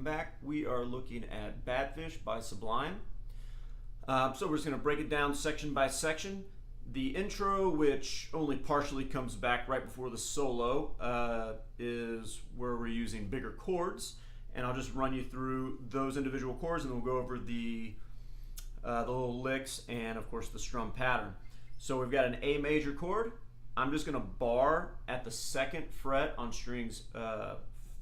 welcome back. We are looking at Badfish by Sublime. So we're just going to break it down section by section. The intro, which only partially comes back right before the solo, is where we're using bigger chords, and I'll just run you through those individual chords, and then we'll go over the little licks and of course the strum pattern. So we've got an A major chord. I'm just going to bar at the second fret on strings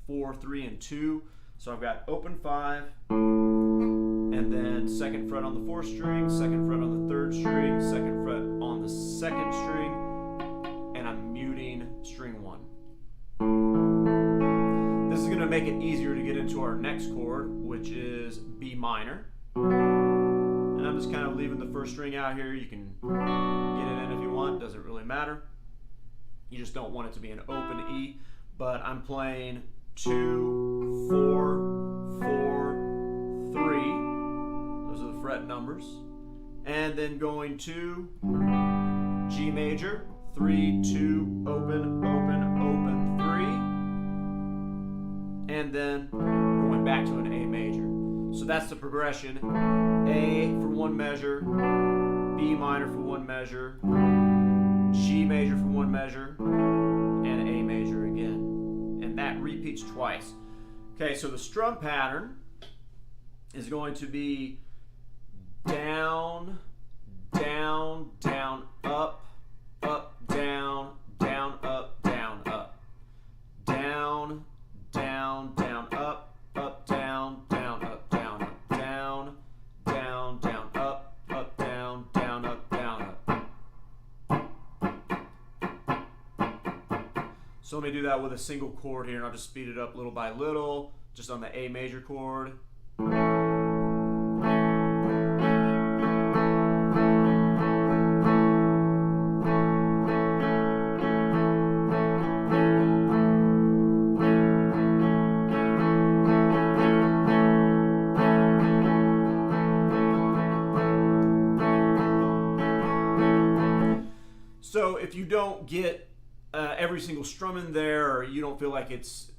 4, 3, and 2. So I've got open 5, and then second fret on the 4th string, second fret on the 3rd string, second fret on the 2nd string, and I'm muting string 1. This is going to make it easier to get into our next chord, which is B minor. And I'm just kind of leaving the first string out here. You can get it in if you want, doesn't really matter. You just don't want it to be an open E, but I'm playing 2, 4, 4, 3. Those are the fret numbers. And then going to G major, 3, 2, open, open, open, 3. And then going back to an A major. So that's the progression. A for one measure, B minor for one measure, G major for one measure, and A major again. And that repeats twice. Okay, so the strum pattern is going to be down, down, down, up, up, down, down, up, down, up. Down, down, down, up, up, down, down, up, down, up, down, down, down, up, up, down, down, up, down, up. So let me do that with a single chord here, and I'll just speed it up little by little, just on the A major chord. So if you don't get every single strum in there, or you don't feel like it's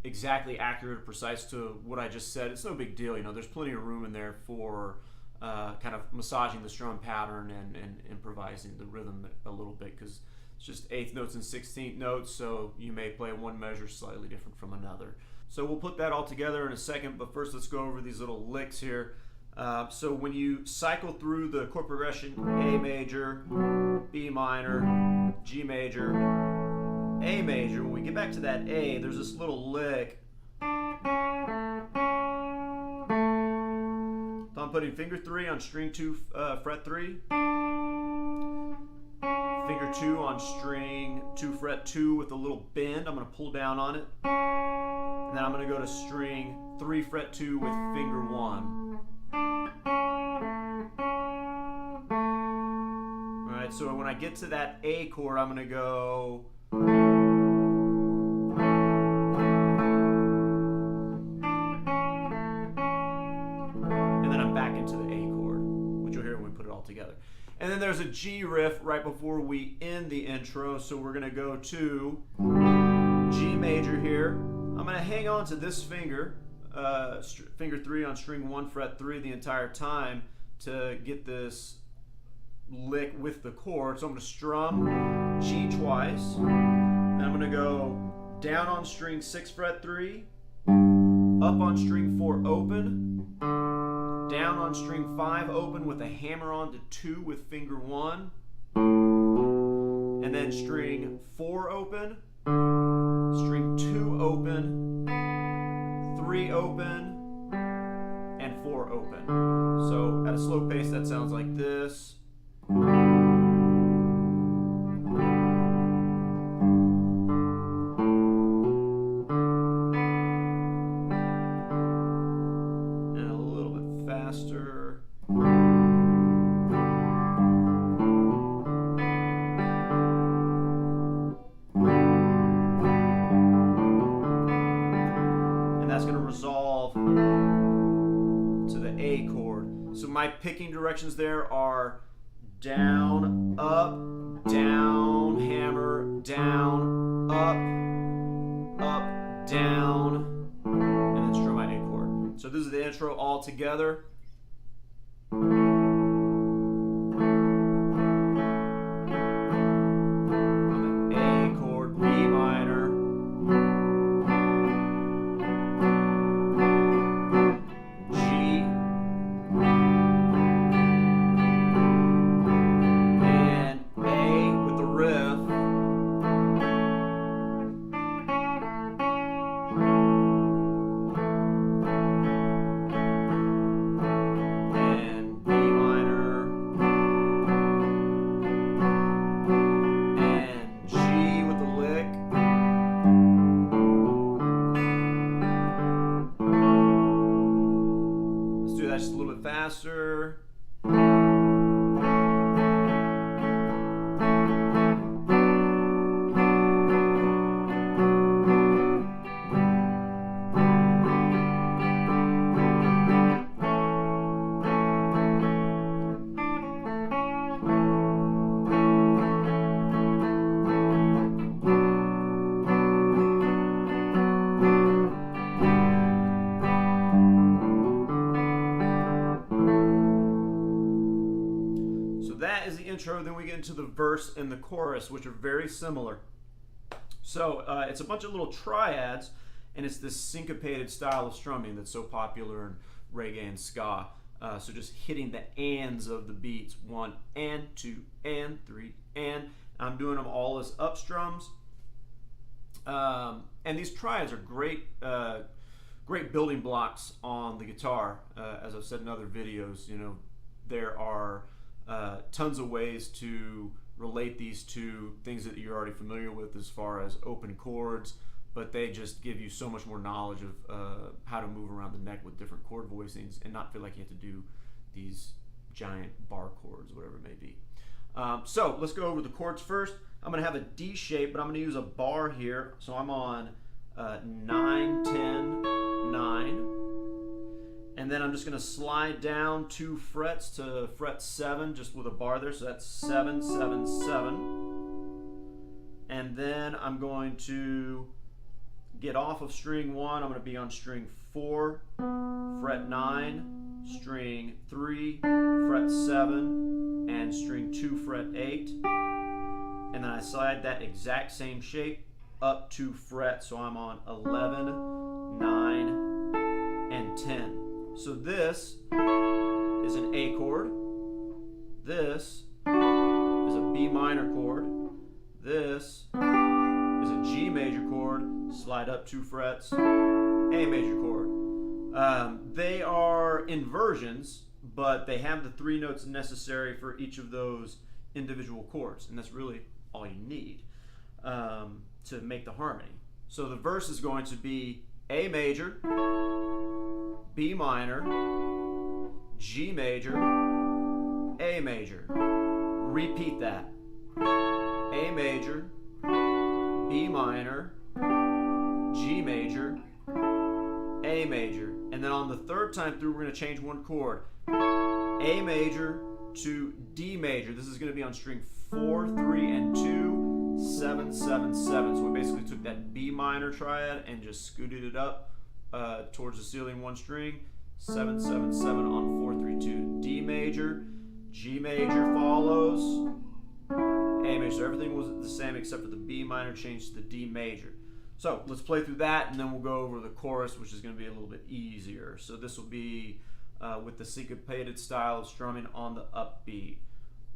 exactly accurate or precise to what I just said, it's no big deal. You know, there's plenty of room in there for kind of massaging the strum pattern and improvising the rhythm a little bit, because it's just 8th notes and 16th notes, so you may play one measure slightly different from another. So we'll put that all together in a second, but first let's go over these little licks here. So when you cycle through the chord progression, A major, B minor, G major, A major, when we get back to that A, there's this little lick. So I'm putting finger 3 on string 2, fret 3, finger 2 on string 2, fret 2 with a little bend. I'm going to pull down on it, and then I'm going to go to string 3, fret 2 with finger 1. Alright, so when I get to that A chord, I'm going to go and then I'm back into the A chord, which you'll hear when we put it all together. And then there's a G riff right before we end the intro, so we're going to go to G major here. I'm going to hang on to this finger, finger 3 on string 1, fret 3 the entire time to get this lick with the chord. So I'm going to strum G twice, then I'm going to go down on string 6, fret 3, up on string 4, open, down on string 5, open with a hammer-on to 2 with finger 1, and then string 4 open, string 2 open, 3 open, and 4 open. So at a slow pace that sounds like this. And a little bit faster. And that's going to resolve to the A chord. So my picking directions there are down, up, down, hammer, down, up, down, and then strum my A chord. So this is the intro all together. On the A chord, B minor, G, and A with the riff. Just a little bit faster. That is the intro. Then we get into the verse and the chorus, which are very similar. So it's a bunch of little triads, and it's this syncopated style of strumming that's so popular in reggae and ska. So just hitting the ands of the beats, 1 and 2 and 3 and. I'm doing them all as up strums. And these triads are great, great building blocks on the guitar. As I've said in other videos, you know, there are tons of ways to relate these to things that you're already familiar with as far as open chords, but they just give you so much more knowledge of how to move around the neck with different chord voicings and not feel like you have to do these giant bar chords, whatever it may be. So let's go over the chords first. I'm going to have a D shape, but I'm going to use a bar here. So I'm on 9, 10, 9. And then I'm just going to slide down 2 frets to fret 7, just with a bar there. So that's 7, 7, 7. And then I'm going to get off of string 1. I'm going to be on string 4, fret 9, string 3, fret 7, and string 2, fret 8. And then I slide that exact same shape up 2 frets. So I'm on 11, 9, and 10. So this is an A chord, this is a B minor chord, this is a G major chord, slide up 2 frets, A major chord. They are inversions, but they have the 3 notes necessary for each of those individual chords, and that's really all you need to make the harmony. So the verse is going to be A major, B minor, G major, A major. Repeat that. A major, B minor, G major, A major. And then on the third time through, we're going to change 1 chord. A major to D major. This is going to be on string 4, 3, and 2, 7, 7, 7. So we basically took that B minor triad and just scooted it up towards the ceiling 1 string, 7, 7, 7 on 4, 3, 2. D major, G major follows, A major. So everything was the same except for the B minor changed to the D major. So let's play through that, and then we'll go over the chorus, which is going to be a little bit easier. So this will be with the syncopated style of strumming on the upbeat.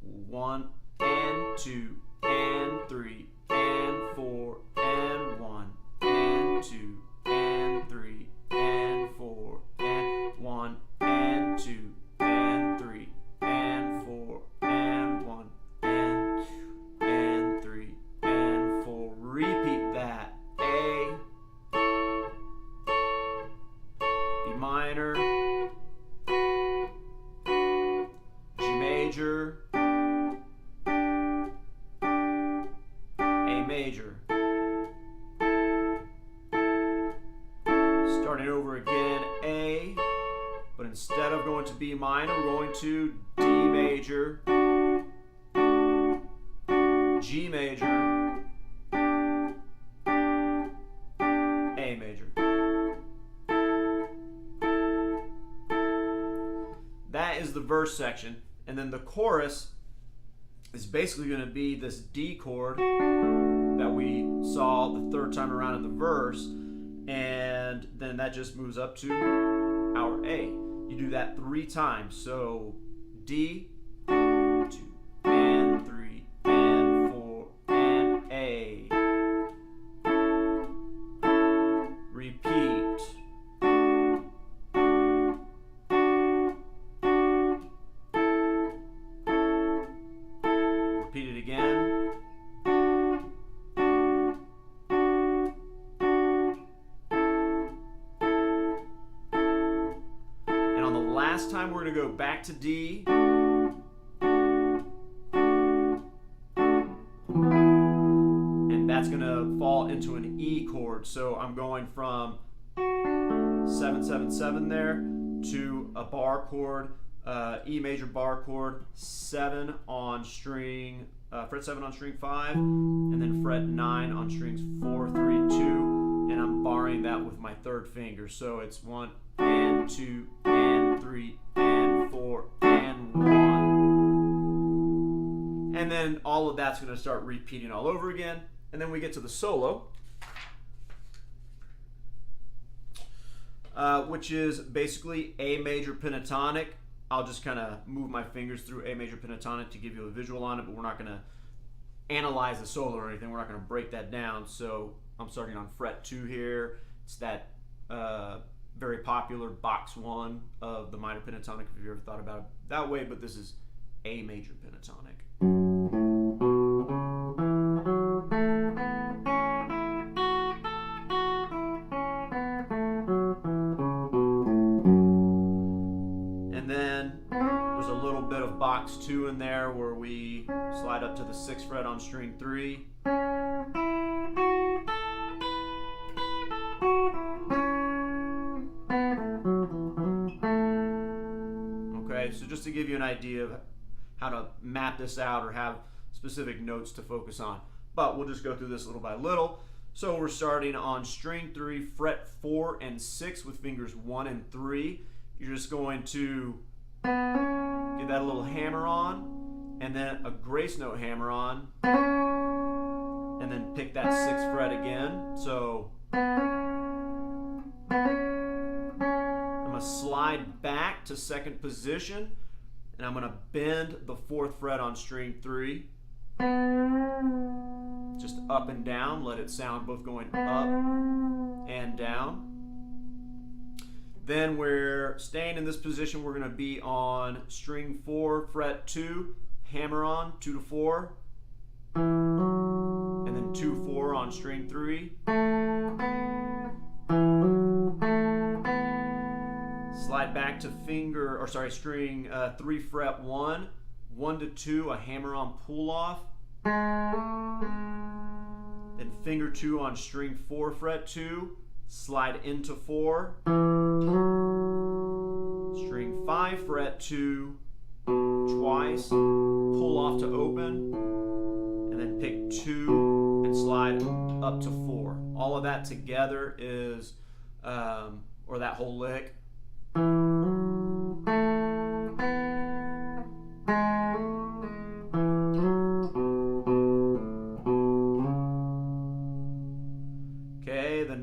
1 and 2 and 3 and 4 and 1 and 2 and 3 and 4 and 1 and 2 and 3 and 4 and 1 and 2 and 3 and 4. Repeat that. A, B minor, G major, A major. Starting over again, A, but instead of going to B minor, we're going to D major, G major, A major. that is the verse section. And then the chorus is basically going to be this D chord that we saw the third time around in the verse, and then that just moves up to our A. You do that 3 times. So D, 2, and 3, and 4, and A. Repeat. Repeat it again. And on the last time, we're going to go back to D. And that's going to fall into an E chord. So I'm going from 7, 7, 7 there to a bar chord, E major bar chord, 7 on string, fret 7 on string 5, and then fret 9 on strings 4, 3, 2, and I'm barring that with my third finger. So it's 1 and 2 and 3 and 4 and 1. And then all of that's going to start repeating all over again. And then we get to the solo, which is basically A major pentatonic. I'll just kind of move my fingers through A major pentatonic to give you a visual on it, but we're not going to analyze the solo or anything. We're not going to break that down. So I'm starting on fret 2 here. It's that very popular box 1 of the minor pentatonic, if you've ever thought about it that way, but this is A major pentatonic. Box 2 in there where we slide up to the 6th fret on string 3. Okay, so just to give you an idea of how to map this out or have specific notes to focus on. But we'll just go through this little by little. So we're starting on string 3, fret 4 and 6 with fingers 1 and 3. You're just going to give that a little hammer on, and then a grace note hammer on, and then pick that 6th fret again. So I'm going to slide back to 2nd position, and I'm going to bend the 4th fret on string 3. Just up and down, let it sound both going up and down. Then we're staying in this position. We're going to be on string 4, fret 2, hammer on, 2 to 4, and then 2, 4 on string 3. Slide back to string 3, fret 1, 1 to 2, a hammer on pull off, then finger 2 on string 4, fret 2, slide into 4, string 5, fret 2, twice, pull off to open, and then pick 2 and slide up to 4. All of that together is, or that whole lick,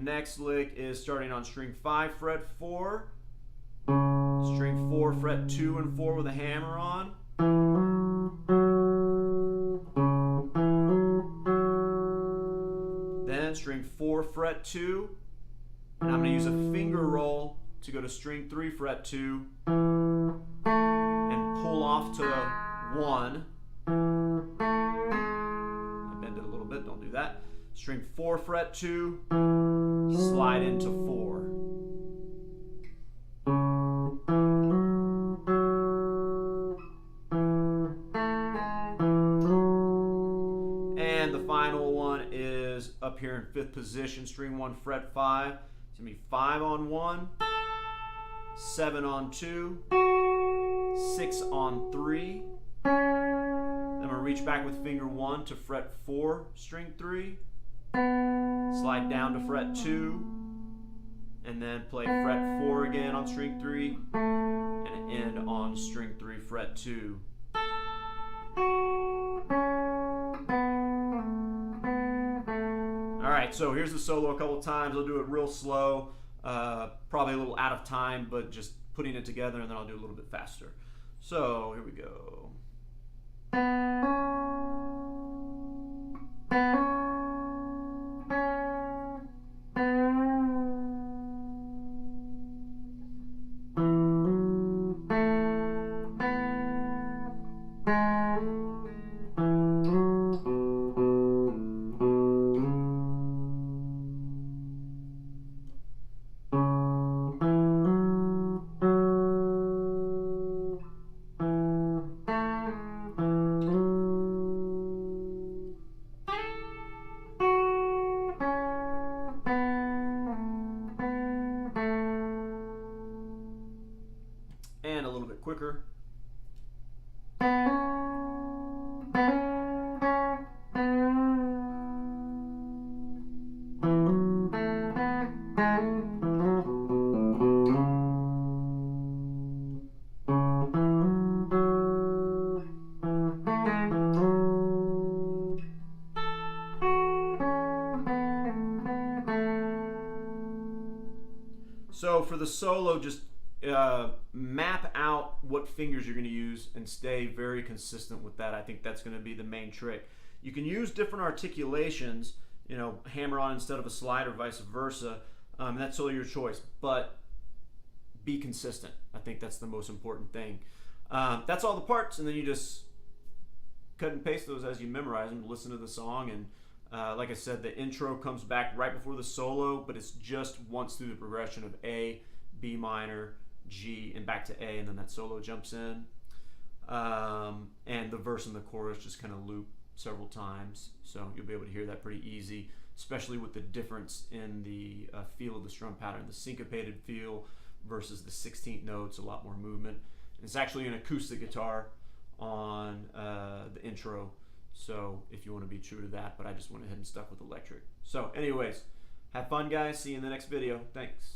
next lick is starting on string 5, fret 4, string 4, fret 2 and 4 with a hammer on, then string 4, fret 2, and I'm going to use a finger roll to go to string 3, fret 2, and pull off to 1. I bend it a little bit, don't do that. String 4, fret 2, slide into 4. And the final one is up here in 5th position, string 1, fret 5. It's going to be 5 on 1, 7 on 2, 6 on 3. Then I'm going to reach back with finger 1 to fret 4, string 3. Slide down to fret 2, and then play fret 4 again on string 3, and end on string 3, fret 2. Alright, so here's the solo a couple times. I'll do it real slow, probably a little out of time, but just putting it together, and then I'll do it a little bit faster. So here we go. And a little bit quicker. So for the solo, just map out what fingers you're going to use and stay very consistent with that. I think that's going to be the main trick. You can use different articulations, you know, hammer on instead of a slide or vice versa. That's totally your choice, but be consistent. I think that's the most important thing. That's all the parts, and then you just cut and paste those as you memorize them, listen to the song, and like I said, the intro comes back right before the solo, but it's just once through the progression of A, B minor, G, and back to A, and then that solo jumps in. And the verse and the chorus just kind of loop several times, so you'll be able to hear that pretty easy, especially with the difference in the feel of the strum pattern, the syncopated feel versus the 16th notes, a lot more movement. And it's actually an acoustic guitar on the intro, so if you want to be true to that, but I just went ahead and stuck with electric. So anyways, have fun guys, see you in the next video. Thanks.